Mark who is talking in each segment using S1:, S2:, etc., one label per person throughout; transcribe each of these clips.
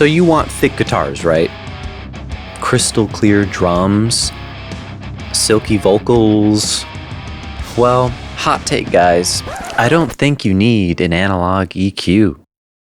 S1: So you want thick guitars, right? Crystal clear drums, silky vocals. Well, hot take guys, I don't think you need an analog EQ.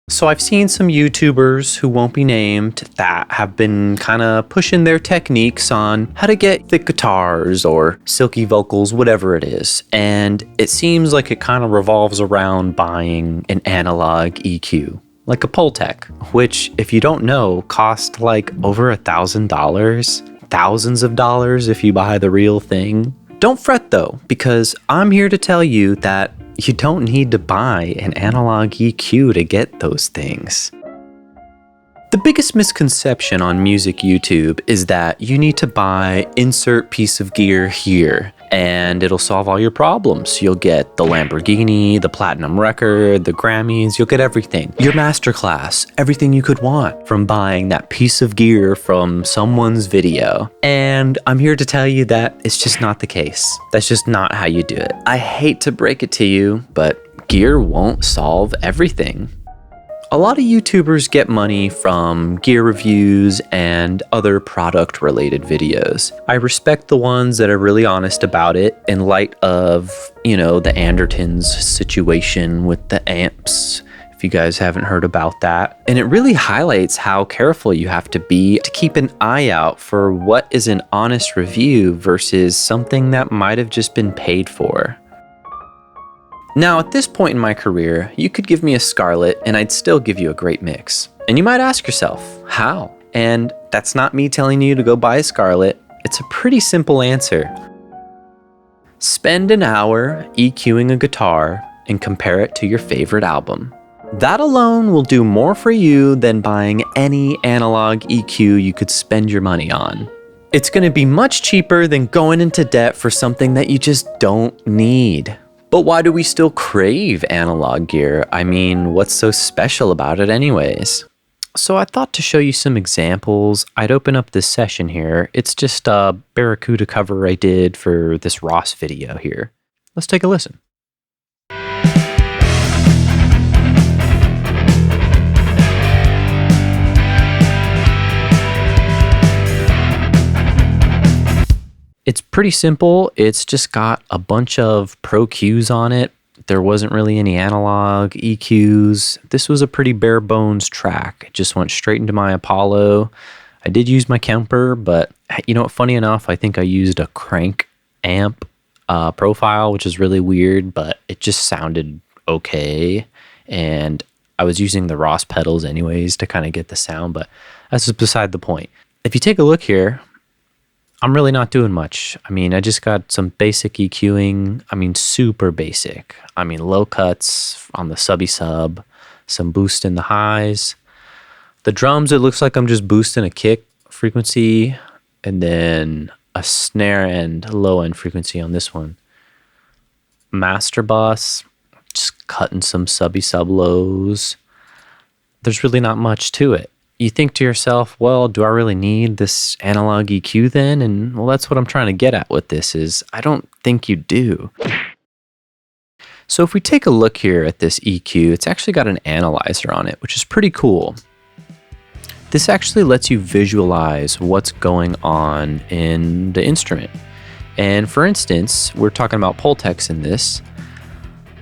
S1: So I've seen some YouTubers who won't be named that have been kind of pushing their techniques on how to get thick guitars or silky vocals, whatever it is. And it seems like it kind of revolves around buying an analog EQ, like a Pultec, which if you don't know, cost like over $1,000, thousands of dollars if you buy the real thing. Don't fret though, because I'm here to tell you that you don't need to buy an analog EQ to get those things. The biggest misconception on music YouTube is that you need to buy insert piece of gear here and it'll solve all your problems. You'll get the Lamborghini, the platinum record, the Grammys, you'll get everything. Your masterclass, everything you could want from buying that piece of gear from someone's video. And I'm here to tell you that it's just not the case. That's just not how you do it. I hate to break it to you, but gear won't solve everything. A lot of YouTubers get money from gear reviews and other product related videos. I respect the ones that are really honest about it in light of, the Andertons situation with the amps, if you guys haven't heard about that. And it really highlights how careful you have to be to keep an eye out for what is an honest review versus something that might have just been paid for. Now, at this point in my career, you could give me a Scarlett and I'd still give you a great mix. And you might ask yourself, how? And that's not me telling you to go buy a Scarlett. It's a pretty simple answer. Spend an hour EQing a guitar and compare it to your favorite album. That alone will do more for you than buying any analog EQ you could spend your money on. It's going to be much cheaper than going into debt for something that you just don't need. But why do we still crave analog gear? I mean, what's so special about it anyways? So I thought to show you some examples, I'd open up this session here. It's just a Barracuda cover I did for this Ross video here. Let's take a listen. It's pretty simple. It's just got a bunch of Pro Qs on it. There wasn't really any analog EQs. This was a pretty bare bones track. It just went straight into my Apollo. I did use my Kemper, but funny enough, I think I used a crank amp profile, which is really weird, but it just sounded okay. And I was using the Ross pedals anyways to kind of get the sound, but that's just beside the point. If you take a look here, I'm really not doing much. I just got some basic EQing. Super basic. Low cuts on the subby sub, some boost in the highs. The drums, it looks like I'm just boosting a kick frequency and then a snare and low end frequency on this one. Master bus, just cutting some subby sub lows. There's really not much to it. You think to yourself, well, do I really need this analog EQ then? And well, that's what I'm trying to get at with this is I don't think you do. So if we take a look here at this EQ, it's actually got an analyzer on it, which is pretty cool. This actually lets you visualize what's going on in the instrument. And for instance, we're talking about Pultecs in this.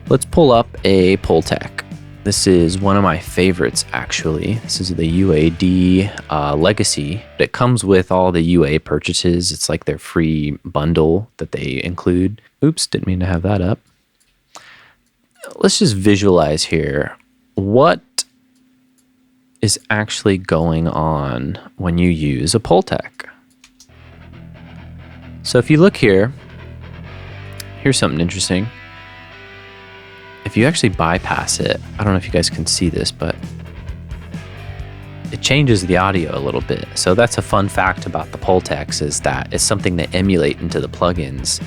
S1: Let's pull up a Pultec. This is one of my favorites, actually. This is the UAD Legacy. It comes with all the UA purchases. It's like their free bundle that they include. Oops, didn't mean to have that up. Let's just visualize here what is actually going on when you use a Pultec. So if you look here, here's something interesting. If you actually bypass it, I don't know if you guys can see this, but it changes the audio a little bit. So that's a fun fact about the Pultecs is that it's something they emulate into the plugins.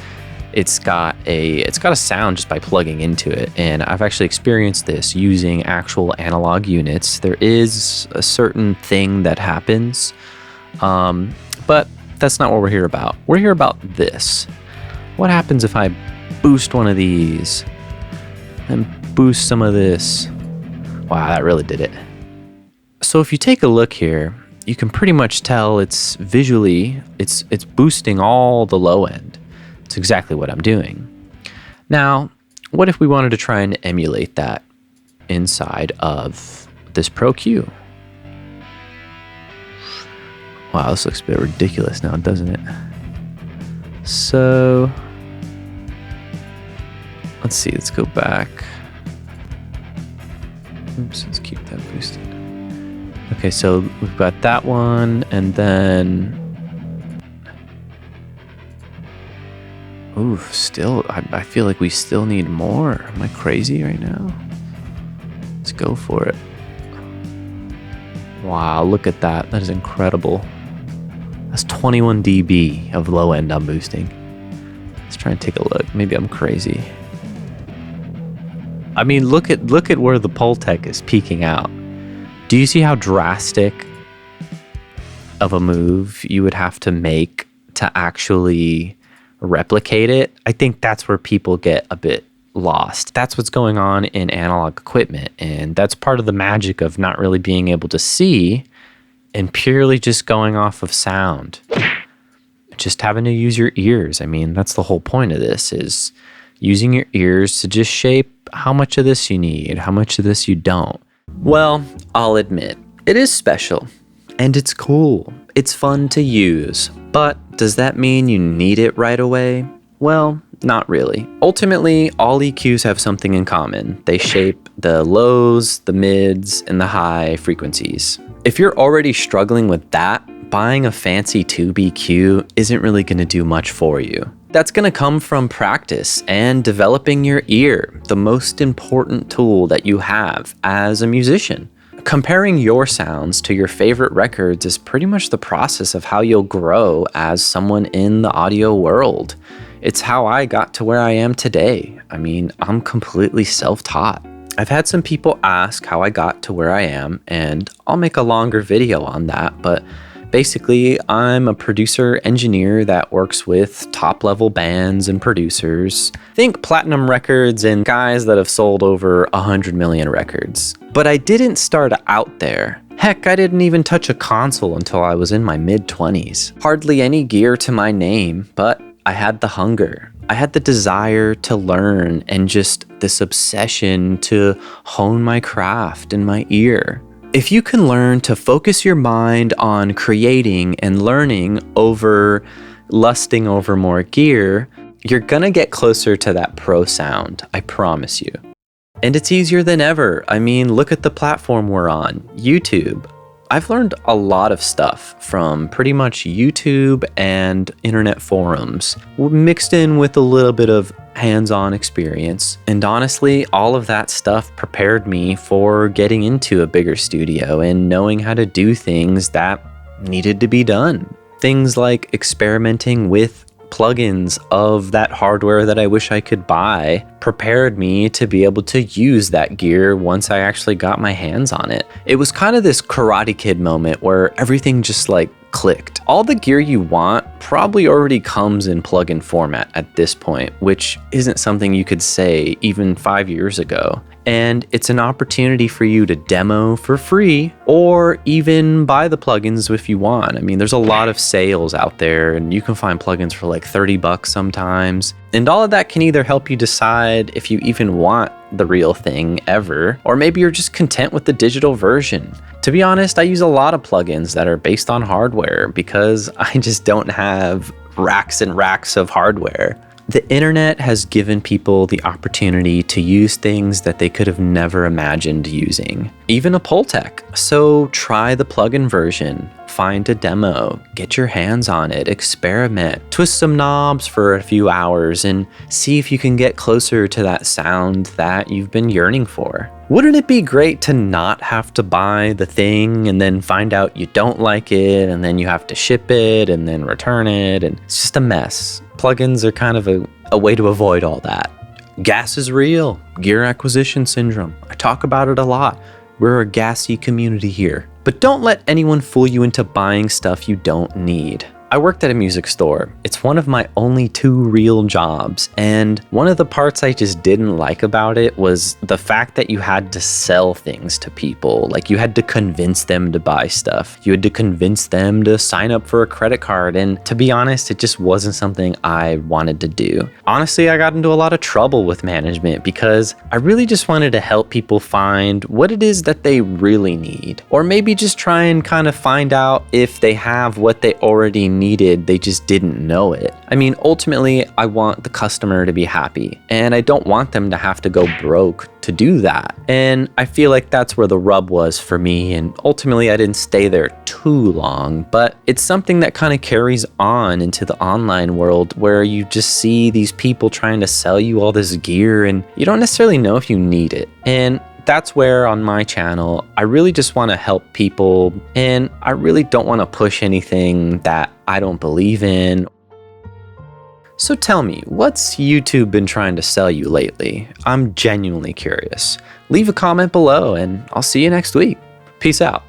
S1: It's got a sound just by plugging into it. And I've actually experienced this using actual analog units. There is a certain thing that happens, but that's not what we're here about. We're here about this. What happens if I boost one of these and boost some of this? Wow, that really did it. So if you take a look here, you can pretty much tell it's visually, it's boosting all the low end. It's exactly what I'm doing. Now, what if we wanted to try and emulate that inside of this Pro Q? Wow, this looks a bit ridiculous now, doesn't it? So, let's see, let's go back. Oops, let's keep that boosted. Okay, so we've got that one, and then... Ooh, still, I feel like we still need more. Am I crazy right now? Let's go for it. Wow, look at that. That is incredible. That's 21 dB of low end I'm boosting. Let's try and take a look. Maybe I'm crazy. I mean, look at where the Pultec is peaking out. Do you see how drastic of a move you would have to make to actually replicate it? I think that's where people get a bit lost. That's what's going on in analog equipment, and that's part of the magic of not really being able to see and purely just going off of sound. Just having to use your ears. I mean, that's the whole point of this, is using your ears to just shape how much of this you need, how much of this you don't. Well, I'll admit, it is special and it's cool. It's fun to use, but does that mean you need it right away? Well, not really. Ultimately, all EQs have something in common. They shape the lows, the mids, and the high frequencies. If you're already struggling with that, buying a fancy tube EQ isn't really going to do much for you. That's going to come from practice and developing your ear, the most important tool that you have as a musician. Comparing your sounds to your favorite records is pretty much the process of how you'll grow as someone in the audio world. It's how I got to where I am today. I mean, I'm completely self-taught. I've had some people ask how I got to where I am, and I'll make a longer video on that, but basically, I'm a producer engineer that works with top-level bands and producers. Think platinum records and guys that have sold over 100 million records. But I didn't start out there. Heck, I didn't even touch a console until I was in my mid-20s. Hardly any gear to my name, but I had the hunger. I had the desire to learn and just this obsession to hone my craft and my ear. If you can learn to focus your mind on creating and learning over lusting over more gear, you're gonna get closer to that pro sound, I promise you. And it's easier than ever. I mean, look at the platform we're on, YouTube. I've learned a lot of stuff from pretty much YouTube and internet forums, mixed in with a little bit of hands-on experience. And honestly, all of that stuff prepared me for getting into a bigger studio and knowing how to do things that needed to be done. Things like experimenting with plugins of that hardware that I wish I could buy prepared me to be able to use that gear once I actually got my hands on it. It was kind of this Karate Kid moment where everything just like clicked. All the gear you want probably already comes in plugin format at this point, which isn't something you could say even 5 years ago. And it's an opportunity for you to demo for free or even buy the plugins if you want. I mean, there's a lot of sales out there and you can find plugins for like 30 bucks sometimes. And all of that can either help you decide if you even want the real thing ever, or maybe you're just content with the digital version. To be honest, I use a lot of plugins that are based on hardware because I just don't have racks and racks of hardware. The internet has given people the opportunity to use things that they could have never imagined using, even a Pultec. So try the plugin version, find a demo, get your hands on it, experiment, twist some knobs for a few hours and see if you can get closer to that sound that you've been yearning for. Wouldn't it be great to not have to buy the thing and then find out you don't like it and then you have to ship it and then return it, and it's just a mess. Plugins are kind of a way to avoid all that. Gas is real. Gear acquisition syndrome. I talk about it a lot. We're a gassy community here. But don't let anyone fool you into buying stuff you don't need. I worked at a music store. It's one of my only 2 real jobs, and one of the parts I just didn't like about it was the fact that you had to sell things to people. Like, you had to convince them to buy stuff. You had to convince them to sign up for a credit card, and to be honest, it just wasn't something I wanted to do. Honestly, I got into a lot of trouble with management because I really just wanted to help people find what it is that they really need, or maybe just try and kind of find out if they have what they already needed, they just didn't know it. I mean, ultimately, I want the customer to be happy, and I don't want them to have to go broke to do that. And I feel like that's where the rub was for me, and ultimately I didn't stay there too long, but it's something that kind of carries on into the online world where you just see these people trying to sell you all this gear and you don't necessarily know if you need it. And that's where on my channel, I really just want to help people, and I really don't want to push anything that I don't believe in. So tell me, what's YouTube been trying to sell you lately? I'm genuinely curious. Leave a comment below and I'll see you next week. Peace out.